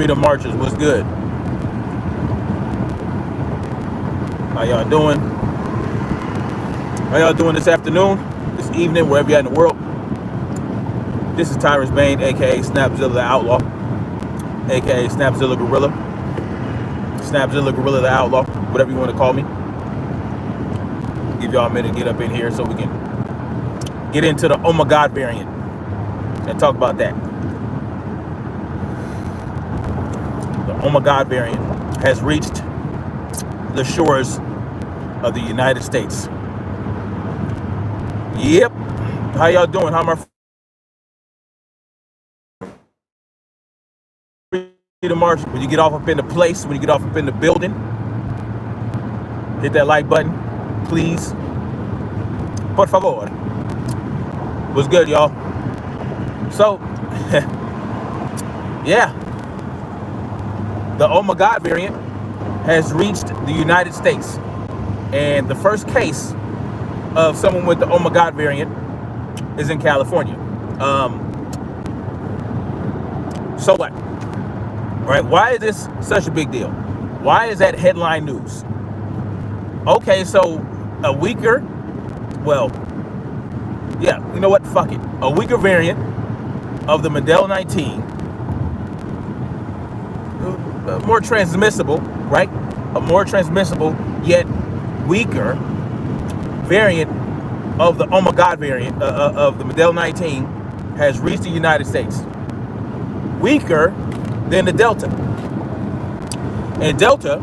freedom marchers. What's good? How y'all doing? How y'all doing this afternoon, this evening, wherever you're at in the world? This is Tyrus Bane, aka Snapzilla the Outlaw, aka Snapzilla Gorilla, Snapzilla Gorilla the Outlaw, whatever you want to call me. Give y'all a minute to get up in here so we can get into the Omigod variant and talk about that. The Omigod variant has reached the shores of the United States. Yep. How y'all doing? How my freedom march? When you get off up in the place, when you get off up in the building, hit that like button, please. Por favor. What's good, y'all? So, yeah, the Omigod variant has reached the United States, and the first case of someone with the Omigod variant is in California. So what? Right? Why is this such a big deal? Why is that headline news? Okay, so a weaker, well, yeah, you know what? Fuck it. A weaker variant of the Model 19, more transmissible, right? A more transmissible yet weaker variant of the Omigod variant of the Model 19 has reached the United States. Weaker than the Delta. And Delta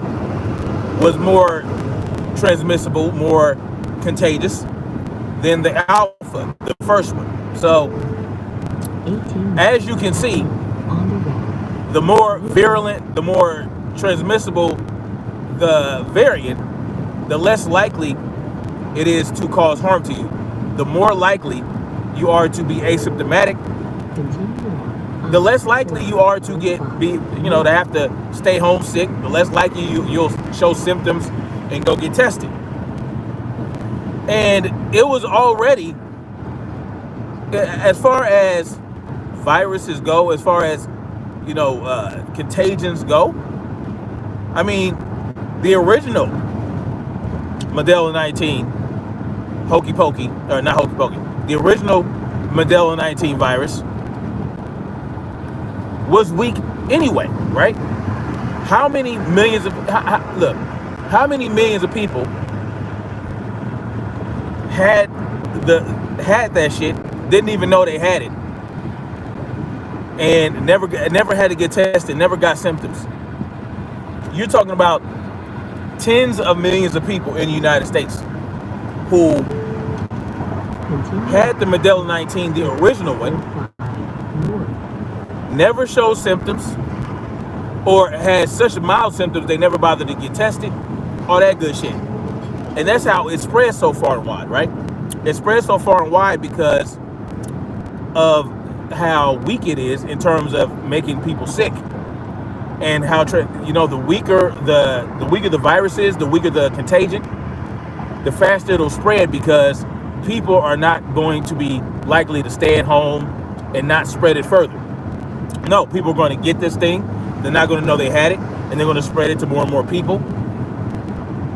was more transmissible, more contagious than the Alpha, the first one. So, as you can see, the more virulent, the more transmissible the variant, the less likely it is to cause harm to you. The more likely you are to be asymptomatic, the less likely you are to to have to stay home sick, the less likely you'll show symptoms and go get tested. And it was already, as far as viruses go, as far as contagions go, I mean, the original Modelo 19 hokey pokey, or not hokey pokey, the original Modelo 19 virus was weak anyway, right? How many millions of people had that shit, didn't even know they had it, and never had to get tested, never got symptoms. You're talking about tens of millions of people in the United States who had the Modelo 19, the original one, never showed symptoms, or had such mild symptoms they never bothered to get tested, all that good shit. And that's how it spread so far and wide, right? It spread so far and wide because of how weak it is in terms of making people sick, and how the weaker the virus is, the weaker the contagion, the faster it'll spread, because people are not going to be likely to stay at home and not spread it further. No, people are going to get this thing, they're not going to know they had it, and they're going to spread it to more and more people.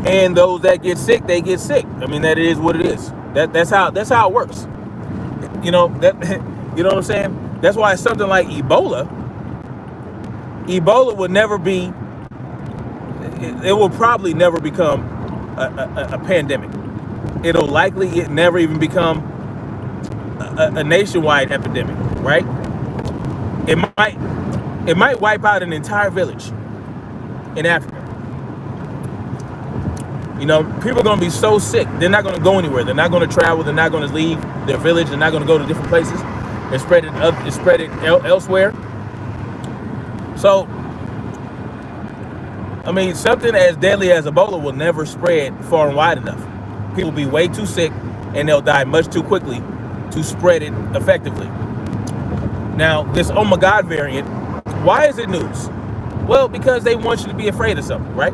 And those that get sick, they get sick. I mean, that is what it is. That's how it works. You know what I'm saying? That's why something like Ebola would never be. It will probably never become a pandemic. It'll likely never even become a nationwide epidemic, right? It might wipe out an entire village in Africa. People are going to be so sick, they're not going to go anywhere. They're not going to travel. They're not going to leave their village. They're not going to go to different places and spread it elsewhere. So, I mean, something as deadly as Ebola will never spread far and wide enough. People will be way too sick, and they'll die much too quickly to spread it effectively. Now, this Omigod variant, why is it news? Well, because they want you to be afraid of something, right?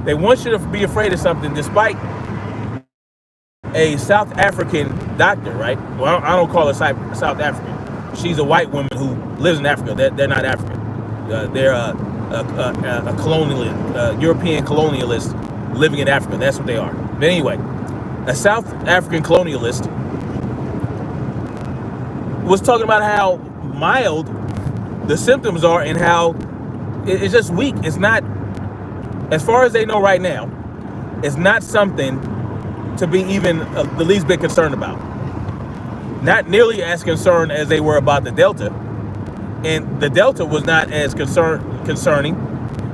They want you to be afraid of something, despite a South African doctor, right? Well, I don't call her South African. She's a white woman who lives in Africa. They're not African. They're a colonialist, European colonialist living in Africa. That's what they are. But anyway, a South African colonialist was talking about how mild the symptoms are and how it's just weak. It's not, as far as they know right now, it's not something to be even the least bit concerned about. Not nearly as concerned as they were about the Delta. And the Delta was not as concerning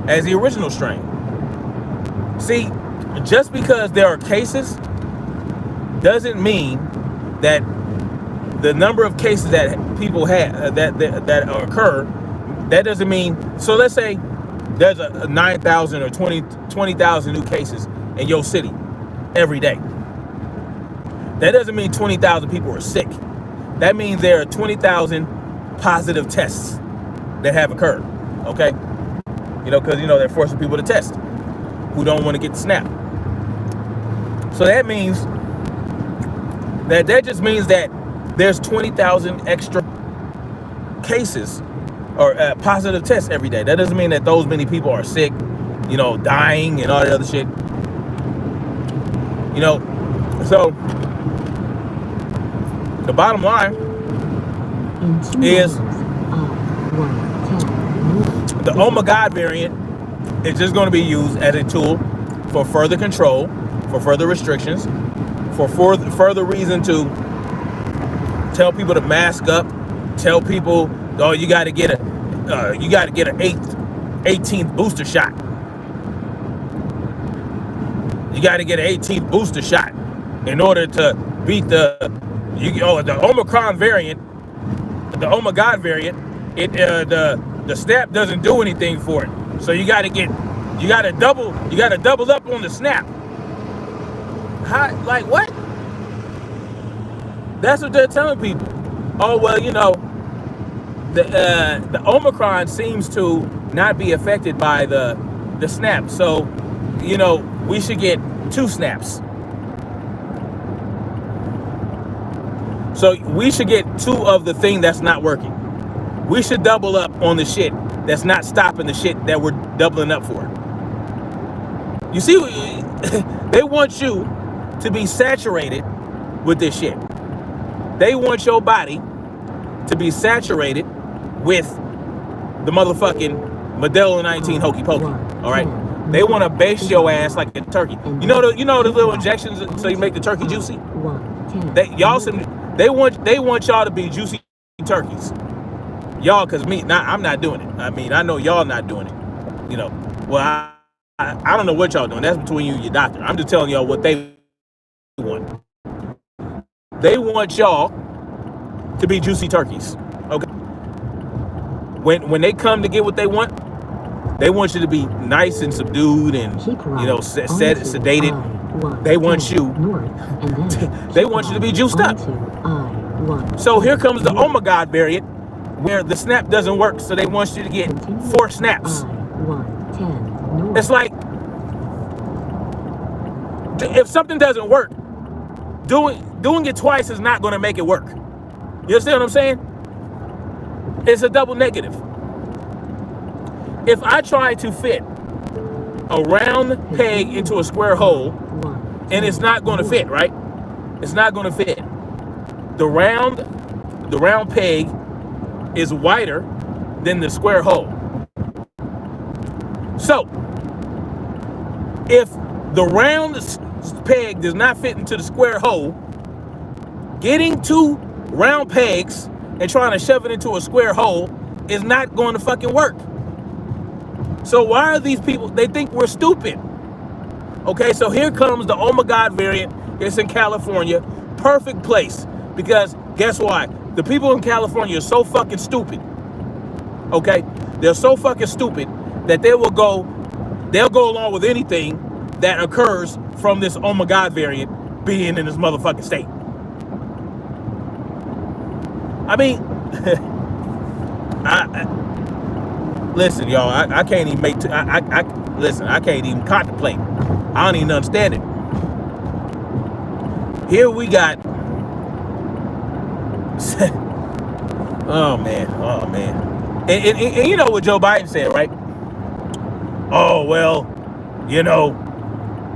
as the original strain. See, just because there are cases doesn't mean that the number of cases that people have that occur, that doesn't mean. So let's say there's a 9,000 or 20,000 new cases in your city every day. That doesn't mean 20,000 people are sick. That means there are 20,000 positive tests that have occurred. Okay, because they're forcing people to test who don't want to get the snap. So that means that just means that there's 20,000 extra cases or positive tests every day. That doesn't mean that those many people are sick, dying and all that other shit. So the bottom line is the Omigod variant is just going to be used as a tool for further control, for further restrictions, for further reason to tell people to mask up, tell people, oh, you got to get an 18th booster shot. You got to get an 18th booster shot in order to beat the Omicron variant, the Omigod variant. The snap doesn't do anything for it. So you got to double up on the snap. How, like what? That's what they're telling people. Oh well, the Omicron seems to not be affected by the snap. So, we should get 2 snaps. So we should get 2 of the thing that's not working. We should double up on the shit that's not stopping the shit that we're doubling up for. You see, they want you to be saturated with this shit. They want your body to be saturated with the motherfucking Modelo 19 hokey pokey. All right, they want to base your ass like a turkey. You know the little injections so you make the turkey juicy. They want y'all to be juicy turkeys. Y'all, cause I'm not doing it. I mean, I know y'all not doing it. Well, I don't know what y'all doing. That's between you and your doctor. I'm just telling y'all what they want. They want y'all to be juicy turkeys. Okay. When they come to get what they want you to be nice and subdued and sedated. They want you. They want you to be juiced up. So here comes the Omigod variant, where the snap doesn't work. So they want you to get 4 snaps. It's like, if something doesn't work, doing it twice is not going to make it work. You understand what I'm saying? It's a double negative. If I try to fit a round peg into a square hole, and it's not going to fit, right? It's not going to fit. The round peg is wider than the square hole. So, if the round peg does not fit into the square hole, getting 2 round pegs and trying to shove it into a square hole is not going to fucking work. So why are these people, they think we're stupid. Okay, so here comes the Omigod variant. It's in California. Perfect place. Because guess why? The people in California are so fucking stupid. Okay? They're so fucking stupid that they'll go along with anything that occurs from this Omigod variant being in this motherfucking state. I mean, listen, y'all, I can't even listen, I can't even contemplate. I don't even understand it. Here we got, oh man. And you know what Joe Biden said, right? Oh, well, you know,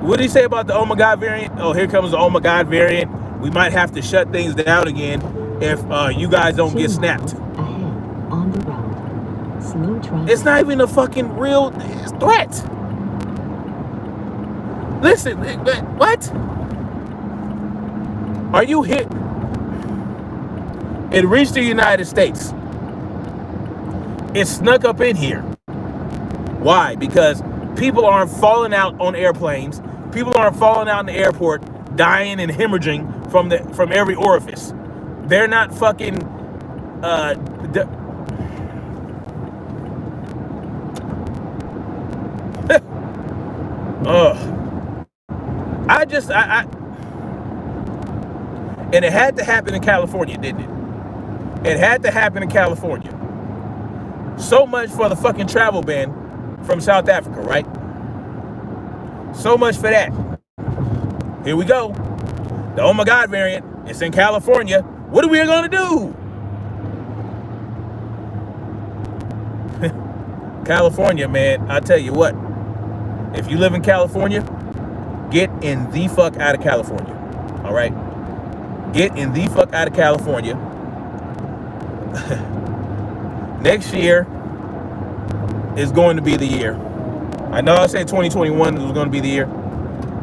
what did he say about the Omigod variant? Oh, here comes the Omigod variant. We might have to shut things down again if you guys don't get snapped. On the road. Slow traffic. It's not even a fucking real threat. Listen, what? Are you hit? It reached the United States. It snuck up in here. Why? Because people aren't falling out on airplanes. People aren't falling out in the airport, dying and hemorrhaging from every orifice. They're not fucking. And it had to happen in California, didn't it? It had to happen in California. So much for the fucking travel ban from South Africa, right? So much for that. Here we go. The Omigod variant. It's in California. What are we gonna do? California, man. I tell you what. If you live in California, get in the fuck out of California. All right? Get in the fuck out of California. Next year is going to be the year. I know I said 2021 was going to be the year.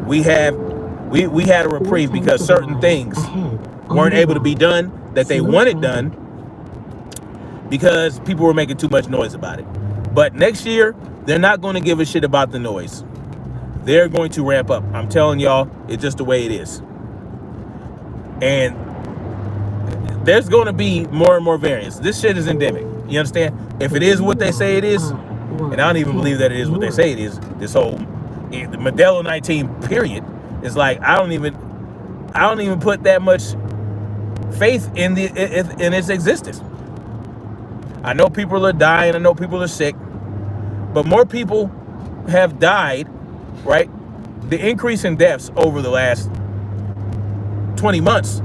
We had a reprieve because certain things weren't able to be done that they wanted done because people were making too much noise about it. But next year, they're not going to give a shit about the noise. They're going to ramp up. I'm telling y'all, it's just the way it is. And there's going to be more and more variants. This shit is endemic. You understand? If it is what they say it is, and I don't even believe that it is what they say it is, this whole the Modelo 19 period is like I don't even put that much faith in its existence. I know people are dying. I know people are sick, but more people have died, right? The increase in deaths over the last 20 months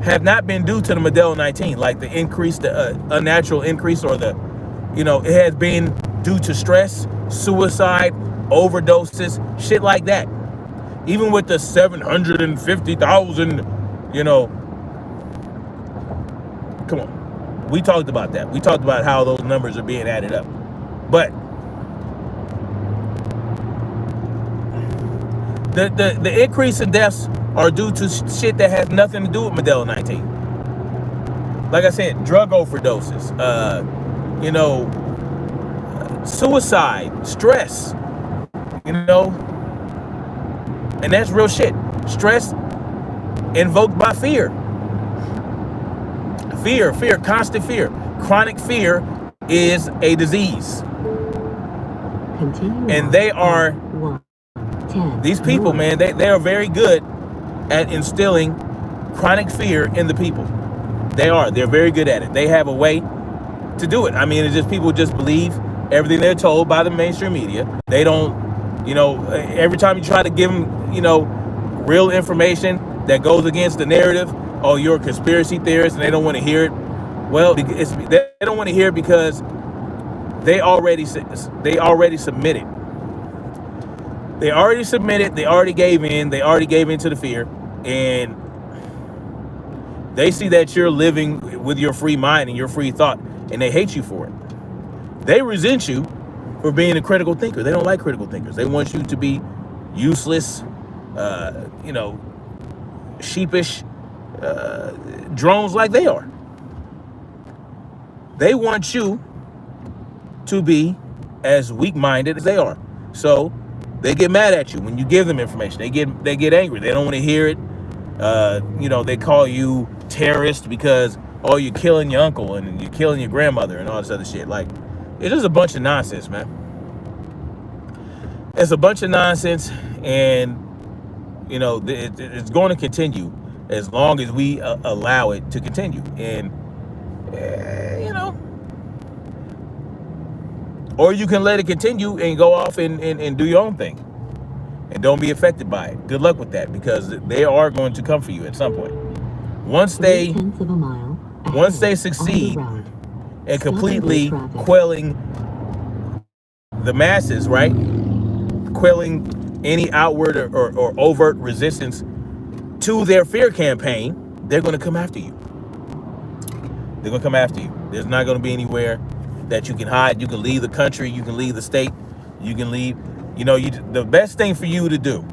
have not been due to the Modelo 19, like the increase, the unnatural increase, or the, it has been due to stress, suicide, overdoses, shit like that. Even with the 750,000, come on. We talked about that. We talked about how those numbers are being added up. But the increase in deaths are due to shit that has nothing to do with Modelo 19. Like I said, drug overdoses, suicide, stress, and that's real shit. Stress invoked by fear. Fear, constant fear. Chronic fear is a disease. And these people, man, they are very good at instilling chronic fear in the people. They're very good at it. They have a way to do it. I mean, it's just people just believe everything they're told by the mainstream media. They don't, every time you try to give them, real information that goes against the narrative, oh, you're a conspiracy theorist, and they don't want to hear it. Well, they don't want to hear it because they already submitted. They already submitted. They already gave in. They already gave in to the fear, and they see that you're living with your free mind and your free thought, and they hate you for it. They resent you for being a critical thinker. They don't like critical thinkers. They want you to be useless, sheepish, drones like they are. They want you to be as weak-minded as they are. So they get mad at you when you give them information. They get angry. They don't want to hear it. They call you terrorist because, oh, you're killing your uncle and you're killing your grandmother and all this other shit. Like, it's just a bunch of nonsense, man. It's a bunch of nonsense, and it's going to continue as long as we allow it to continue. And or you can let it continue and go off and do your own thing and don't be affected by it. Good luck with that, because they are going to come for you at some point. Once they succeed and Stop and go completely traffic. quelling the masses, right? Quelling any outward or overt resistance to their fear campaign, they're going to come after you. They're going to come after you. There's not going to be anywhere that you can hide. You can leave the country. You can leave the state. You can leave. The best thing for you to do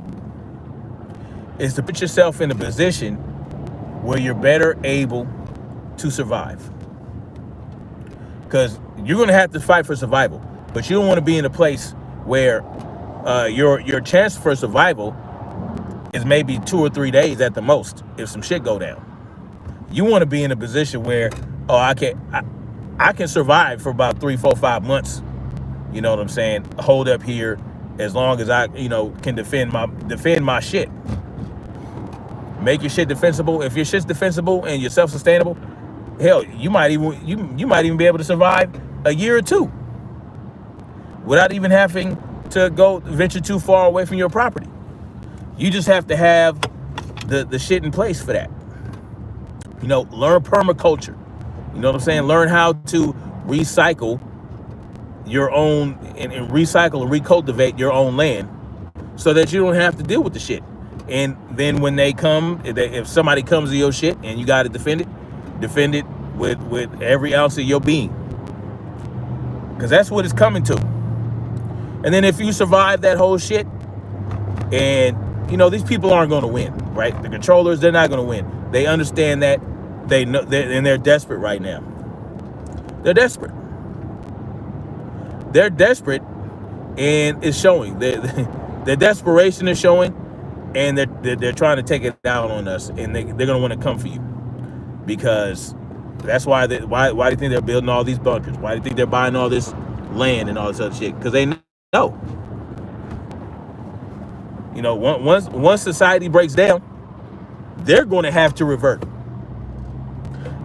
is to put yourself in a position where you're better able to survive. Because you're going to have to fight for survival. But you don't want to be in a place where your chance for survival is maybe 2 or 3 days at the most if some shit go down. You want to be in a position where, I can survive for about 3, 4, 5 months. You know what I'm saying? Hold up here as long as I, can defend my shit. Make your shit defensible. If your shit's defensible and you're self-sustainable, hell, you might even be able to survive a year or two without even having to go venture too far away from your property. You just have to have the shit in place for that. Learn permaculture. You know what I'm saying? Learn how to recycle your own and recycle and recultivate your own land so that you don't have to deal with the shit. And then when they come, if somebody comes to your shit and you got to defend it with every ounce of your being. Because that's what it's coming to. And then if you survive that whole shit, and these people aren't going to win, right? The controllers, they're not going to win. They understand that. They know, and they're desperate right now. They're desperate. They're desperate, and it's showing. Their desperation is showing, and they're trying to take it out on us, and they're going to want to come for you, because that's why do you think they're building all these bunkers? Why do you think they're buying all this land and all this other shit? Because they know. Once society breaks down, they're going to have to revert.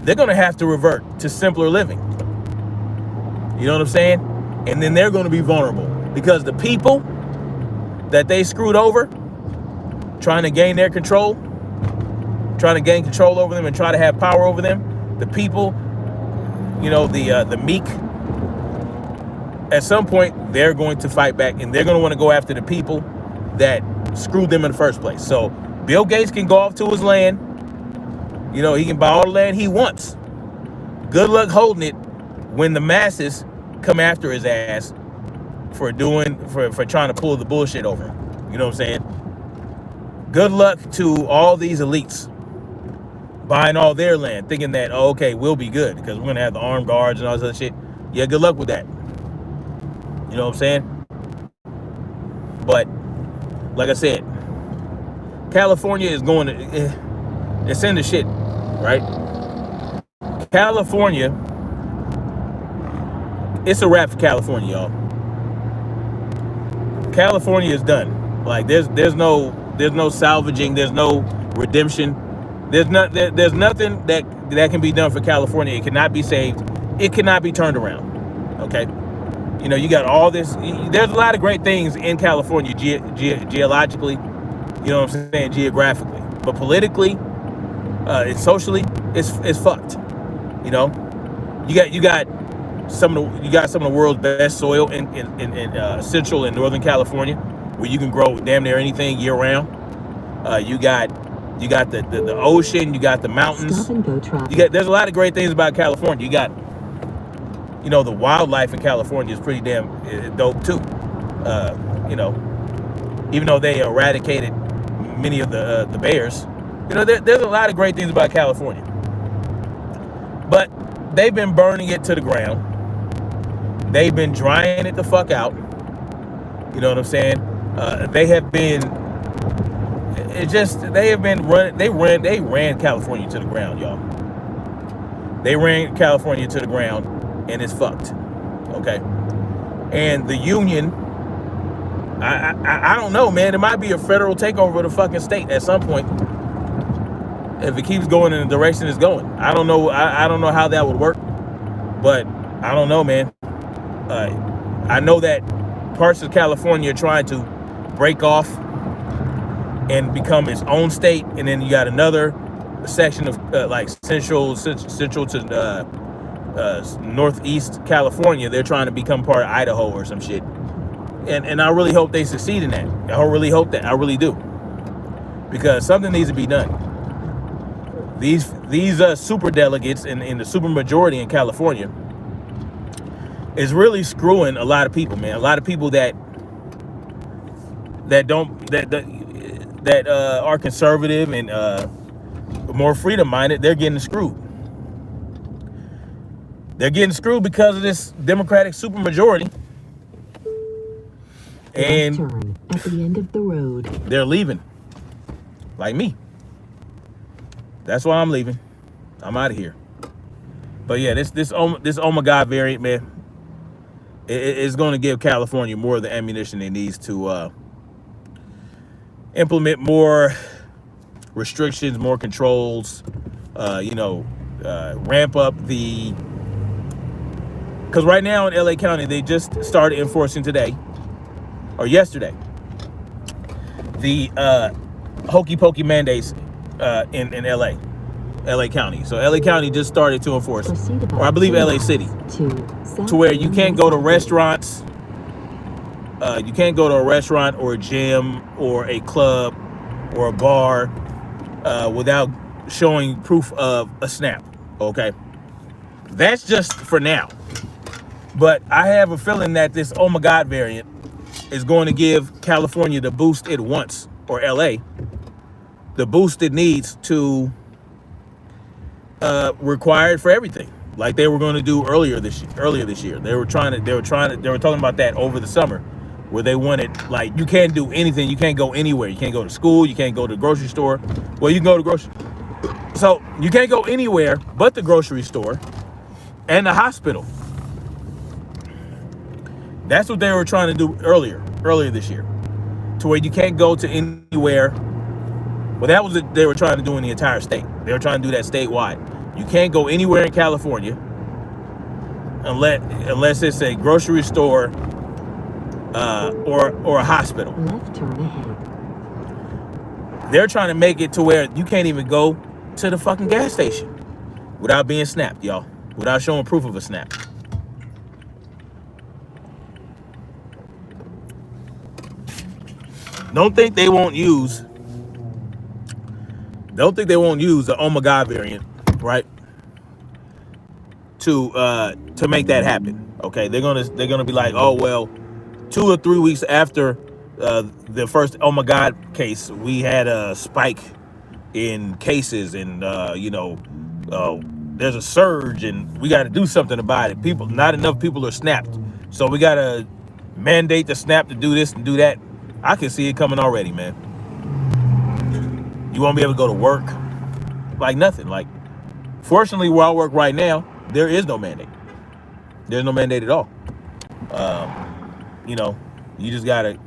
They're going to have to revert to simpler living. You know what I'm saying? And then they're going to be vulnerable because the people that they screwed over, trying to gain control over them and try to have power over them, the people, the meek, at some point, they're going to fight back, and they're going to want to go after the people that screwed them in the first place. So Bill Gates can go off to his land. He can buy all the land he wants. Good luck holding it when the masses come after his ass for trying to pull the bullshit over him. You know what I'm saying? Good luck to all these elites buying all their land, thinking that, okay, we'll be good because we're going to have the armed guards and all this other shit. Yeah, good luck with that. You know what I'm saying? But, like I said, California is going to... It's in the shit, right? California, it's a wrap for California, y'all. California is done. Like there's no salvaging, there's no redemption. There's nothing that can be done for California. It cannot be saved. It cannot be turned around. Okay? You got all this. There's a lot of great things in California geologically, you know what I'm saying, geographically. But politically, and socially, it's fucked. You got some of the world's best soil in Central and Northern California, where you can grow damn near anything year round. You got the ocean, you got the mountains. Stop and go traffic. There's a lot of great things about California. You got the wildlife in California is pretty damn dope too. Even though they eradicated many of the bears. There's a lot of great things about California. But they've been burning it to the ground. They've been drying it the fuck out. You know what I'm saying? They ran California to the ground, y'all. They ran California to the ground, and it's fucked. Okay? And the union, I don't know, man. It might be a federal takeover of the fucking state at some point. If it keeps going in the direction it's going. I don't know. I don't know how that would work. But I don't know, man. I know that parts of California are trying to break off and become its own state. And then you got another section of like central to Northeast California. They're trying to become part of Idaho or some shit. And I really hope they succeed in that. I really hope that. I really do. Because something needs to be done. These super delegates in the super majority in California is really screwing a lot of people, man. A lot of people that are conservative and more freedom minded, they're getting screwed. They're getting screwed because of this Democratic supermajority. And turn at the end of the road. They're leaving. Like me. That's why I'm leaving. I'm out of here. But yeah, this Omigod variant, man, it's going to give California more of the ammunition it needs to implement more restrictions, more controls, ramp up the... Because right now in LA County, they just started enforcing today, or yesterday, the hokey pokey mandates in LA County. So LA County just started to enforce it, or I believe LA City, to where you can't go to restaurants. You can't go to a restaurant or a gym or a club or a bar without showing proof of a SNAP. Okay, that's just for now. But I have a feeling that this Omigod variant is going to give California the boost it wants, or LA, the boost it needs to require it for everything, like they were going to do earlier this year. They were talking about that over the summer, where they wanted, like, you can't do anything, you can't go anywhere, you can't go to school, you can't go to the grocery store. Well, you can go to grocery, so you can't go anywhere but the grocery store and the hospital. That's what they were trying to do earlier this year, to where you can't go to anywhere. Well, that was what they were trying to do in the entire state. They were trying to do that statewide. You can't go anywhere in California unless it's a grocery store or a hospital. Left turn ahead. They're trying to make it to where you can't even go to the fucking gas station without being snapped, y'all. Without showing proof of a snap. Don't think they won't use the Omigod variant, right? To make that happen. Okay, they're gonna be like, oh well, 2 or 3 weeks after the first Omigod case, we had a spike in cases, and there's a surge, and we got to do something about it. Not enough people are snapped, so we got to mandate the snap to do this and do that. I can see it coming already, man. You won't be able to go to work, like nothing. Like, fortunately, where I work right now, there is no mandate. There's no mandate at all. You just gotta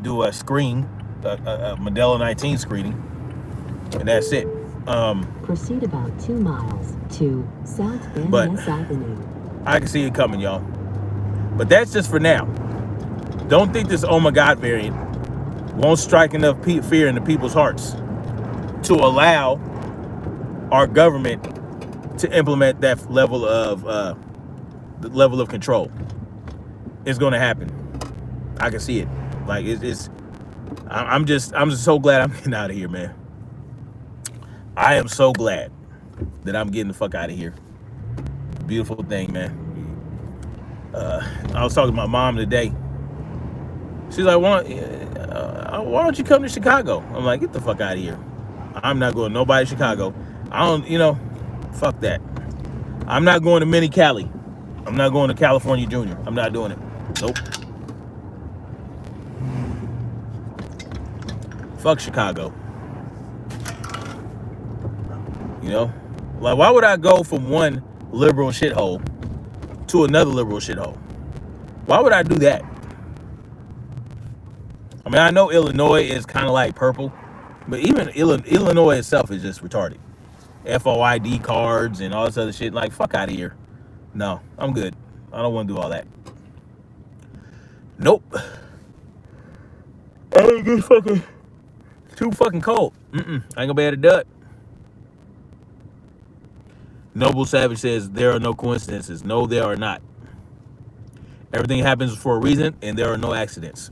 do a screen, a Modelo 19 screening, and that's it. Proceed about 2 miles to South Van Ness Avenue. I can see it coming, y'all. But that's just for now. Don't think this Omigod variant won't strike enough fear into people's hearts to allow our government to implement that level of control. It's going to happen. I can see it. Like, I'm just so glad I'm getting out of here, man. I am so glad that I'm getting the fuck out of here. Beautiful thing, man. I was talking to my mom today. She's like, why don't you come to Chicago? I'm like, get the fuck out of here. I'm not going to nobody Chicago. Fuck that. I'm not going to Mini Cali. I'm not going to California Junior. I'm not doing it. Nope. Fuck Chicago. Like, why would I go from one liberal shithole to another liberal shithole? Why would I do that? I mean, I know Illinois is kind of like purple, but even Illinois itself is just retarded. FOID cards and all this other shit. Like, fuck out of here. No, I'm good. I don't want to do all that. Nope. I ain't get fucking too fucking cold. I ain't gonna be able to do it. Noble Savage says there are no coincidences. No, there are not. Everything happens for a reason, and there are no accidents.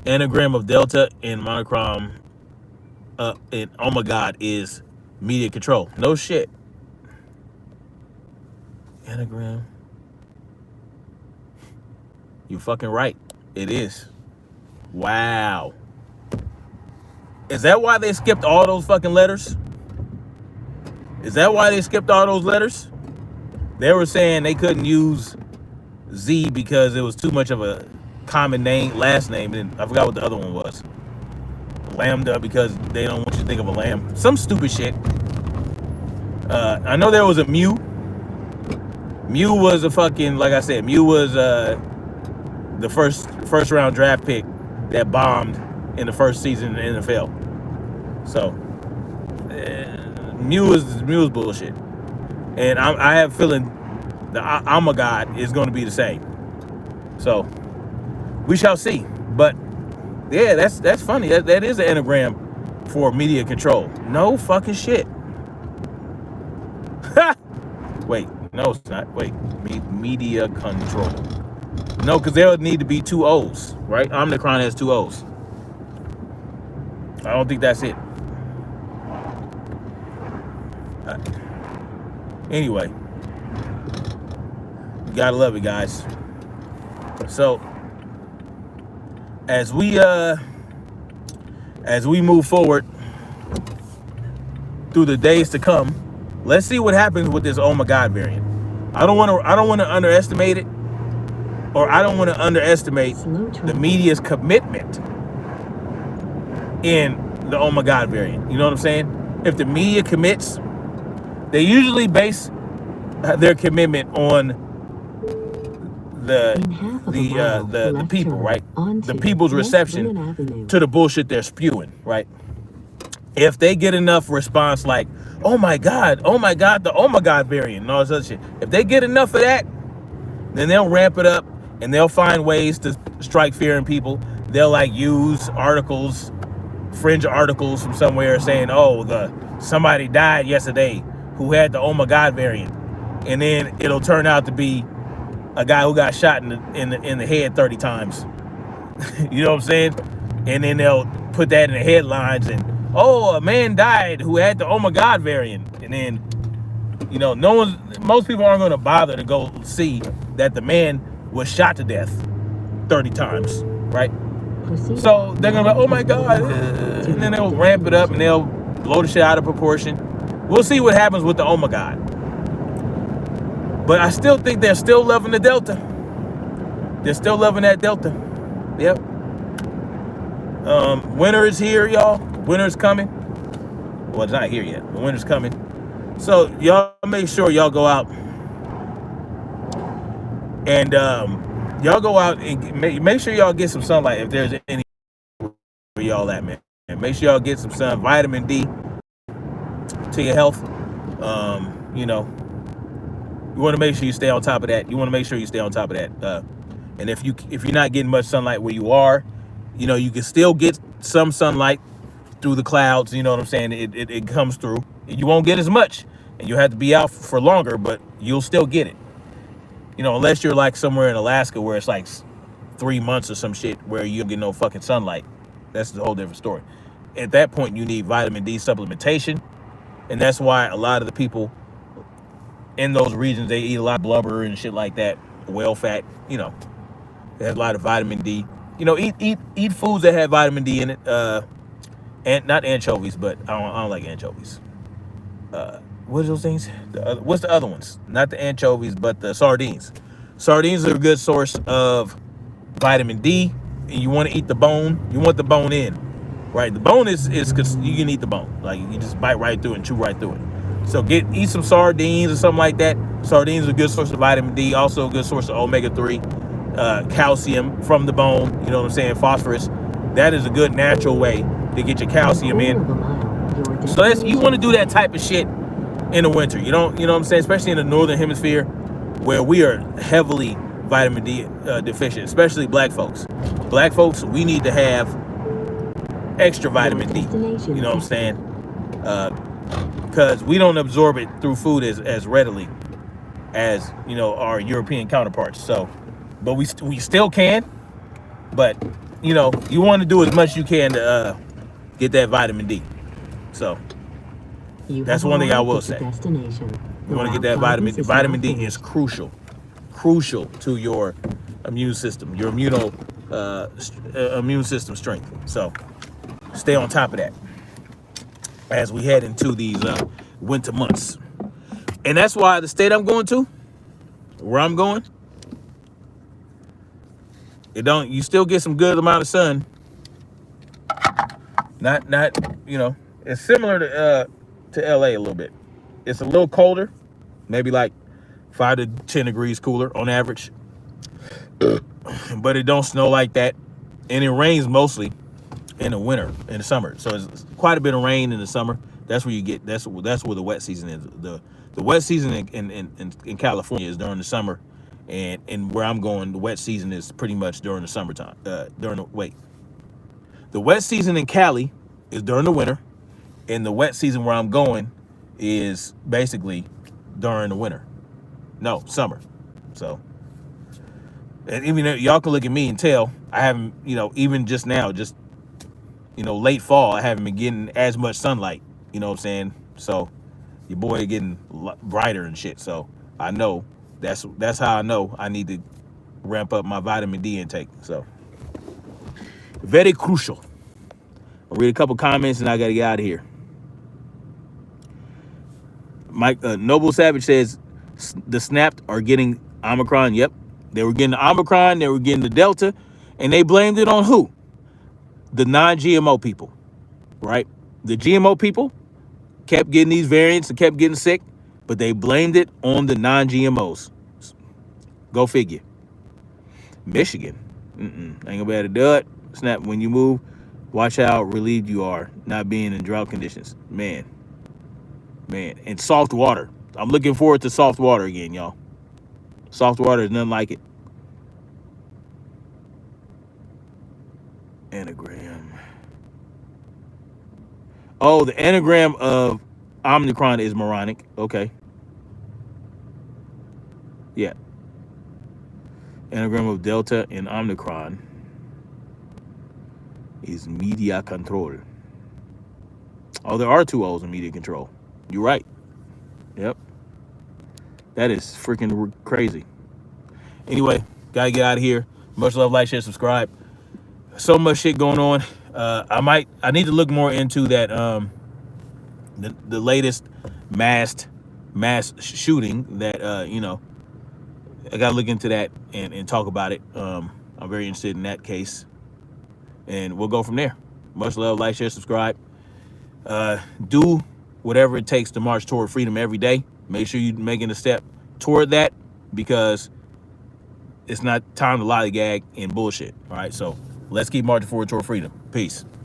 Anagram of Delta in monochrome in Omigod is media control. No shit. Anagram. You're fucking right. It is. Wow. Is that why they skipped all those fucking letters? Is that why they skipped all those letters? They were saying they couldn't use Z because it was too much of a common name, last name, and I forgot what the other one was. Lambda, because they don't want you to think of a lamb. Some stupid shit. I know there was a Mew. Mew was a fucking, like I said, Mew was the first round draft pick that bombed in the first season in the NFL. So Mew is bullshit, and I have a feeling the Omigod is going to be the same. So we shall see. But yeah, that's funny. That is an anagram for media control. No fucking shit. Wait, no, it's not. Wait, media control. No, because there would need to be two O's, right? Omicron has two O's. I don't think that's it. Anyway, you gotta love it, guys. So as we move forward through the days to come, let's see what happens with this Omigod variant. I don't want to underestimate it, or I don't want to underestimate the media's commitment in the Omigod variant. You know what I'm saying? If the media commits, they usually base their commitment on the people, right? The people's reception to the bullshit they're spewing, right? If they get enough response like, oh my God, the Omigod variant and all this other shit. If they get enough of that, then they'll ramp it up and they'll find ways to strike fear in people. They'll like use articles, fringe articles from somewhere saying, oh, somebody died yesterday who had the Omigod variant. And then it'll turn out to be a guy who got shot in the head 30 times. You know what I'm saying? And then they'll put that in the headlines and, oh, a man died who had the Omigod variant. And then, you know, most people aren't going to bother to go see that the man was shot to death 30 times, right? So they're going to be like, oh my God. And then they'll ramp it up and they'll blow the shit out of proportion. We'll see what happens with the Omigod. But I still think they're still loving the Delta. They're still loving that Delta. Yep. Winter is here, y'all. Winter's coming. Well, it's not here yet, but winter's coming. So y'all make sure y'all go out and make sure y'all get some sunlight if there's any for y'all at, man. And make sure y'all get some sun, vitamin D to your health. You know, you want to make sure you stay on top of that. And if you're not getting much sunlight where you are, you know, you can still get some sunlight through the clouds. You know what I'm saying? It comes through. You won't get as much, and you'll have to be out for longer, but you'll still get it. You know, unless you're like somewhere in Alaska where it's like 3 months or some shit where you don't get no fucking sunlight. That's a whole different story. At that point, you need vitamin D supplementation, and that's why a lot of the people in those regions, they eat a lot of blubber and shit like that, whale fat. You know, they have a lot of vitamin D. You know, eat foods that have vitamin D in it. And not anchovies, but I don't like anchovies. What are those things? What's the other ones? Not the anchovies, but the sardines. Sardines are a good source of vitamin D. And you want to eat the bone. You want the bone in, right? The bone is because you can eat the bone. Like, you can just bite right through it and chew right through it. So eat some sardines or something like that. Sardines are a good source of vitamin D. Also a good source of omega-3, calcium from the bone. You know what I'm saying? Phosphorus. That is a good natural way to get your calcium in. So you want to do that type of shit in the winter. You know what I'm saying? Especially in the northern hemisphere where we are heavily vitamin D deficient, especially black folks. Black folks, we need to have extra vitamin D. You know what I'm saying? Because we don't absorb it through food as readily as, you know, our European counterparts. So, but we still can. But, you know, you want to do as much as you can to get that vitamin D. So that's one thing I will say. You want to get that vitamin D is crucial to your immune system, your immune system strength. So stay on top of that as we head into these winter months. And that's why the state I'm going to, where I'm going, you still get some good amount of sun. Not you know, it's similar to LA a little bit. It's a little colder, maybe like 5 to 10 degrees cooler on average. But it don't snow like that. And it rains mostly in the winter, in the summer. So it's quite a bit of rain in the summer. That's where you get, that's where the wet season is. The wet season in California is during the summer. And where I'm going, the wet season is pretty much during the summertime. The wet season in Cali is during the winter. And the wet season where I'm going is basically during the winter. No, summer. So, and even y'all can look at me and tell I haven't, you know, even just now, just, you know, late fall, I haven't been getting as much sunlight. You know what I'm saying? So your boy getting brighter and shit. So I know that's how I know I need to ramp up my vitamin D intake. So very crucial. I'll read a couple comments and I got to get out of here. Mike Noble Savage says the snapped are getting Omicron. Yep. They were getting the Omicron. They were getting the Delta. And they blamed it on who? The non-GMO people, right? The GMO people kept getting these variants and kept getting sick, but they blamed it on the non-GMOs. Go figure. Michigan. Ain't gonna be able to do it. Snap, when you move, watch how relieved you are not being in drought conditions. Man. And soft water. I'm looking forward to soft water again, y'all. Soft water is nothing like it. Anagram. Oh, the anagram of Omicron is moronic. Okay. Yeah. Anagram of Delta and Omicron is media control. Oh, there are 2 O's in media control. You're right. Yep. That is freaking crazy. Anyway, gotta get out of here. Much love, like, share, subscribe. So much shit going on. I need to look more into that the latest mass shooting that you know, I gotta look into that and talk about it. I'm very interested in that case. And we'll go from there. Much love, like, share, subscribe. Do whatever it takes to march toward freedom every day. Make sure you're making a step toward that, because it's not time to lollygag and bullshit. All right, so let's keep marching forward toward freedom. Peace.